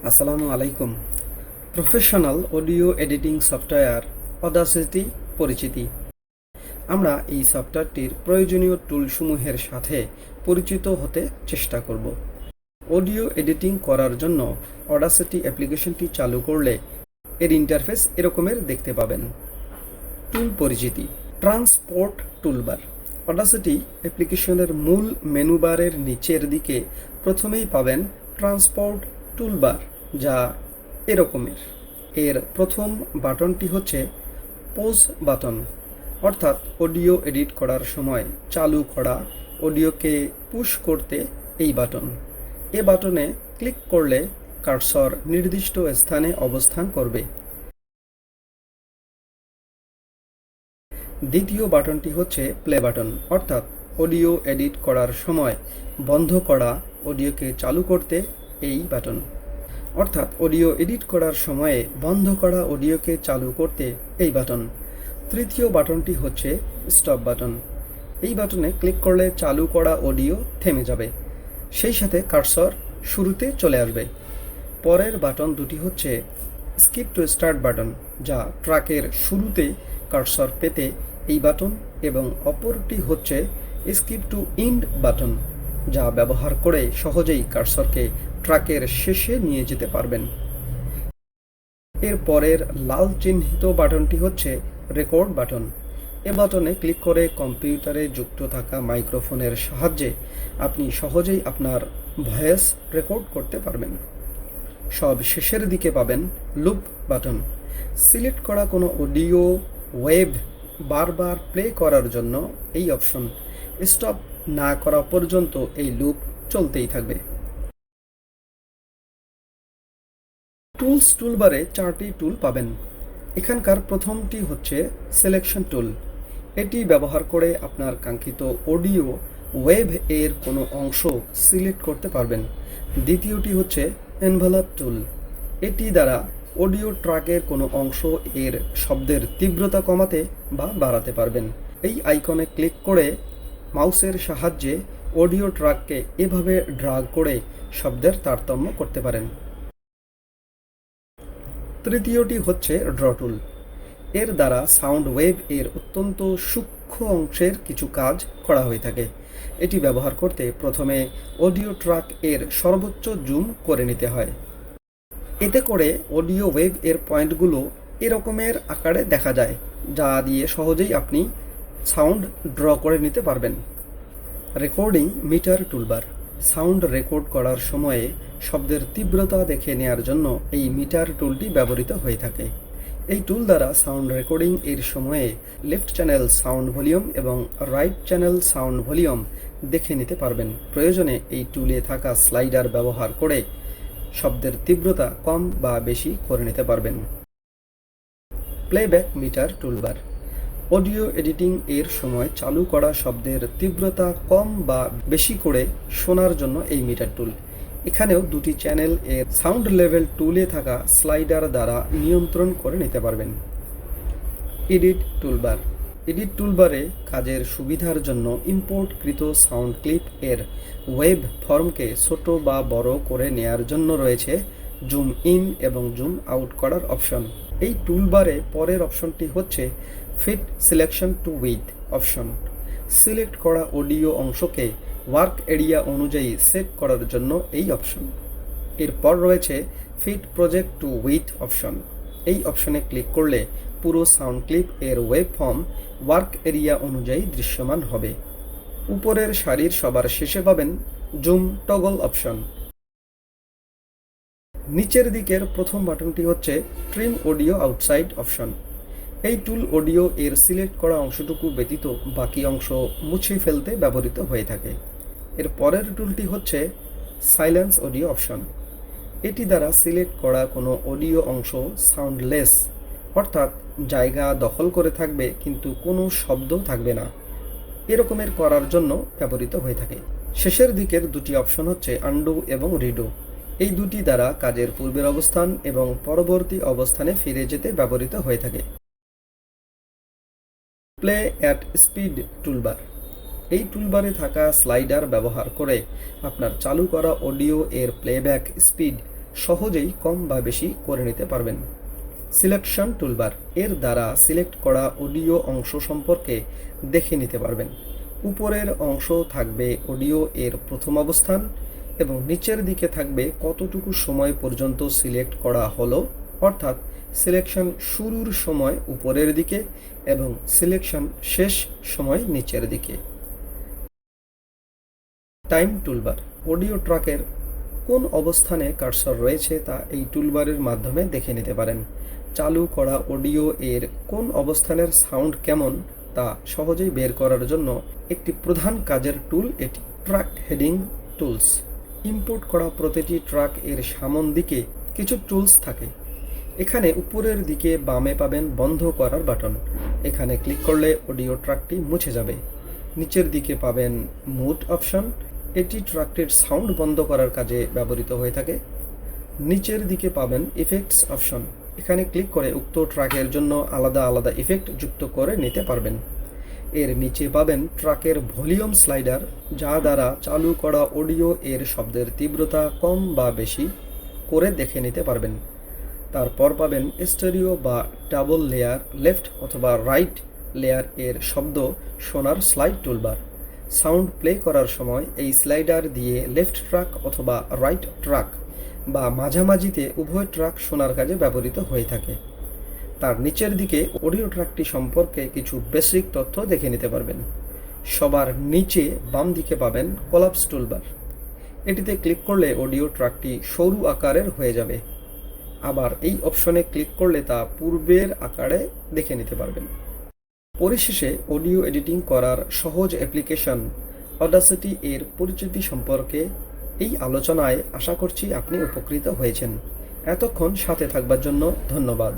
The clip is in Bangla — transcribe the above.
আসসালামু আলাইকুম। Professional audio editing software Audacity পরিচিতি। আমরা এই সফটওয়্যারটির প্রয়োজনীয় টুলসমূহের সাথে পরিচিত হতে চেষ্টা করব। অডিও এডিটিং করার জন্য অডাসিটি অ্যাপ্লিকেশনটি চালু করলে এর ইন্টারফেস এরকমের দেখতে পাবেন। টুল পরিচিতি। Transport toolbar. অডাসিটি অ্যাপ্লিকেশনের মূল মেনু বারের নিচের দিকে প্রথমেই পাবেন ট্রান্সপোর্ট টুলবার, যা এরকমের। এর প্রথম বাটনটি হচ্ছে পজ বাটন, অর্থাৎ অডিও এডিট করার সময় চালু করা অডিওকে পুশ করতে এই বাটন। এ বাটনে ক্লিক করলে কার্সর নির্দিষ্ট স্থানে অবস্থান করবে। দ্বিতীয় বাটনটি হচ্ছে প্লে বাটন, অর্থাৎ অডিও এডিট করার সময় বন্ধ করা অডিওকে চালু করতে এই বাটন। অর্থাৎ অডিও এডিট করার সময়ে বন্ধ করা অডিওকে চালু করতে এই বাটন। তৃতীয় বাটনটি হচ্ছে স্টপ বাটন। এই বাটনে ক্লিক করলে চালু করা অডিও থেমে যাবে, সেই সাথে কার্সর শুরুতে চলে আসবে। পরের বাটন দুটি হচ্ছে স্কিপ টু স্টার্ট বাটন, যা ট্র্যাকের শুরুতে কার্সর পেতে এই বাটন, এবং অপরটি হচ্ছে স্কিপ টু ইন্ড বাটন, যা ব্যবহার করে সহজেই কার্সরকে ট্র্যাকের শেষে নিয়ে যেতে পারবেন। এর পরের লাল চিহ্নিত বাটনটি হচ্ছে রেকর্ড বাটন। এ বাটনে ক্লিক করে কম্পিউটারে যুক্ত থাকা মাইক্রোফোনের সাহায্যে আপনি সহজেই আপনার ভয়েস রেকর্ড করতে পারবেন। সব শেষের দিকে পাবেন লুপ বাটন। সিলেক্ট করা কোনো অডিও ওয়েভ বারবার প্লে করার জন্য এই অপশন। স্টপ না করা পর্যন্ত এই লুপ চলতেই থাকবে। টুলস টুলবারে 4টি টুল পাবেন। এখানকার প্রথমটি হচ্ছে সিলেকশন টুল। এটি ব্যবহার করে আপনার কাঙ্ক্ষিত অডিও ওয়েভ এর কোনো অংশ সিলেক্ট করতে পারবেন। দ্বিতীয়টি হচ্ছে এনভেলপ টুল। এটি দ্বারা অডিও ট্র্যাকের কোনো অংশ এর শব্দের তীব্রতা কমাতে বা বাড়াতে পারবেন। এই আইকনে ক্লিক করে মাউসের সাহায্যে অডিও ট্র্যাককে এভাবে ড্রাগ করে শব্দের তারতম্য করতে পারেন। তৃতীয়টি হচ্ছে ড্র টুল। এর দ্বারা সাউন্ড ওয়েভ এর অত্যন্ত সূক্ষ্ম অংশের কিছু কাজ করা হয়ে থাকে। এটি ব্যবহার করতে প্রথমে অডিও ট্র্যাক এর সর্বোচ্চ জুম করে নিতে হয়। এতে করে অডিও ওয়েভ এর পয়েন্টগুলো এরকমের আকারে দেখা যায়, যা দিয়ে সহজেই আপনি সাউন্ড ড্র করে নিতে পারবেন। Recording meter toolbar. Sound record করার সময়ে শব্দের তীব্রতা দেখে নেয়ার জন্য এই মিটার টুলটি ব্যবহৃত হয়ে থাকে। এই টুল দ্বারা সাউন্ড রেকর্ডিং এর সময়ে লেফট চ্যানেল সাউন্ড ভলিউম এবং রাইট চ্যানেল সাউন্ড ভলিউম দেখে নিতে পারবেন। প্রয়োজনে এই টুলে থাকা স্লাইডার ব্যবহার করে শব্দের তীব্রতা কম বা বেশি করে নিতে পারবেন। Playback meter toolbar. Audio editing এর সময় চালু করা শব্দের তীব্রতা কম বা বেশি করে শোনার জন্য এই মিটার টুল। এখানেও দুটি চ্যানেল এর সাউন্ড লেভেল টুলে থাকা স্লাইডার দ্বারা নিয়ন্ত্রণ করে নিতে পারবেন। Edit toolbar. এডিট টুলবারে কাজের সুবিধার জন্য ইম্পোর্টকৃত সাউন্ড ক্লিপ এর ওয়েভ ফর্মকে ছোট বা বড় করে নেয়ার জন্য রয়েছে জুম ইন এবং জুম আউট করার অপশন। এই টুলবারে পরের অপশনটি হচ্ছে fit selection to width option. Select করা অডিও অংশকে ওয়ার্ক এরিয়া অনুযায়ী সেট করার জন্য এই অপশন। এরপর রয়েছে fit project to width option. এই অপশনে ক্লিক করলে পুরো সাউন্ড ক্লিপ এর ওয়েব ফর্ম ওয়ার্ক এরিয়া অনুযায়ী দৃশ্যমান হবে। উপরের সারির সবার শেষে পাবেন জুম টগল অপশন। নিচের দিকের প্রথম বাটনটি হচ্ছে ট্রিম অডিও আউটসাইড অপশন। এই টুল অডিও এর সিলেক্ট করা অংশটুকু ব্যতীত বাকি অংশ মুছে ফেলতে ব্যবহৃত হয়ে থাকে। এর পরের টুলটি হচ্ছে সাইলেন্স অডিও অপশন। এটি দ্বারা সিলেক্ট করা কোনো অডিও অংশ সাউন্ডলেস, অর্থাৎ জায়গা দখল করে থাকবে কিন্তু কোনো শব্দ থাকবে না, এরকমের করার জন্য ব্যবহৃত হয়ে থাকে। শেষের দিকের দুটি অপশন হচ্ছে আনডু এবং রিডো। এই দুটি দ্বারা কাজের পূর্বের অবস্থান এবং পরবর্তী অবস্থানে ফিরে যেতে ব্যবহৃত হয়ে থাকে। Play at speed toolbar. এই টুলবারে থাকা স্লাইডার ব্যবহার করে আপনার চালু করা অডিও এর প্লেব্যাক স্পিড সহজেই কম বা বেশি করে নিতে পারবেন। সিলেকশন টুলবার, এর দ্বারা সিলেক্ট করা অডিও অংশ সম্পর্কে দেখে নিতে পারবেন। উপরের অংশ থাকবে অডিও এর প্রথম অবস্থান এবং নিচের দিকে থাকবে কতটুকু সময় পর্যন্ত সিলেক্ট করা হলো, অর্থাৎ সিলেকশন শুরুর সময় উপরের দিকে এবং সিলেকশন শেষ সময় নিচের দিকে। টাইম টুলবার, অডিও ট্র্যাকের কোন অবস্থানে কার্সর রয়েছে তা এই টুলবারের মাধ্যমে দেখে নিতে পারেন। চালু করা অডিও এর কোন অবস্থানের সাউন্ড কেমন তা সহজেই বের করার জন্য একটি প্রধান কাজের টুল এটি। ট্র্যাক হেডিং টুলস, ইম্পোর্ট করা প্রতিটি ট্র্যাক এর সামন দিকে কিছু টুলস থাকে। এখানে উপরের দিকে বামে পাবেন বন্ধ করার বাটন, এখানে ক্লিক করলে অডিও ট্র্যাকটি মুছে যাবে। নিচের দিকে পাবেন মুট অপশন, এটি ট্র্যাকটির সাউন্ড বন্ধ করার কাজে ব্যবহৃত হয়ে থাকে। নিচের দিকে পাবেন ইফেক্টস অপশন, এখানে ক্লিক করে উক্ত ট্র্যাকের জন্য আলাদা আলাদা ইফেক্ট যুক্ত করে নিতে পারবেন। এর নিচে পাবেন ট্র্যাকের ভলিউম স্লাইডার, যা দ্বারা চালু করা অডিও এর শব্দের তীব্রতা কম বা বেশি করে দেখে নিতে পারবেন। তারপর পাবেন স্টেরিও বা ডাবল লেয়ার লেফট অথবা রাইট লেয়ার এর শব্দ শোনার স্লাইড টুলবার। সাউন্ড প্লে করার সময় এই স্লাইডার দিয়ে লেফট ট্র্যাক অথবা রাইট ট্র্যাক বা মাঝামাঝিতে উভয় ট্র্যাক শোনার কাজে ব্যবহৃত হয়ে থাকে। তার নিচের দিকে অডিও ট্র্যাকটি সম্পর্কে কিছু বেসিক তথ্য দেখে নিতে পারবেন। সবার নিচে বাম দিকে পাবেন কলাপস টুলবার, এটিতে ক্লিক করলে অডিও ট্র্যাকটি সরু আকারের হয়ে যাবে। আবার এই অপশনে ক্লিক করলে তা পূর্বের আকারে দেখে নিতে পারবেন। পরিশেষে অডিও এডিটিং করার সহজ অ্যাপ্লিকেশন অডাসিটি এর পরিচিতি সম্পর্কে এই আলোচনায় আশা করছি আপনি উপকৃত হয়েছেন। এতক্ষণ সাথে থাকবার জন্য ধন্যবাদ।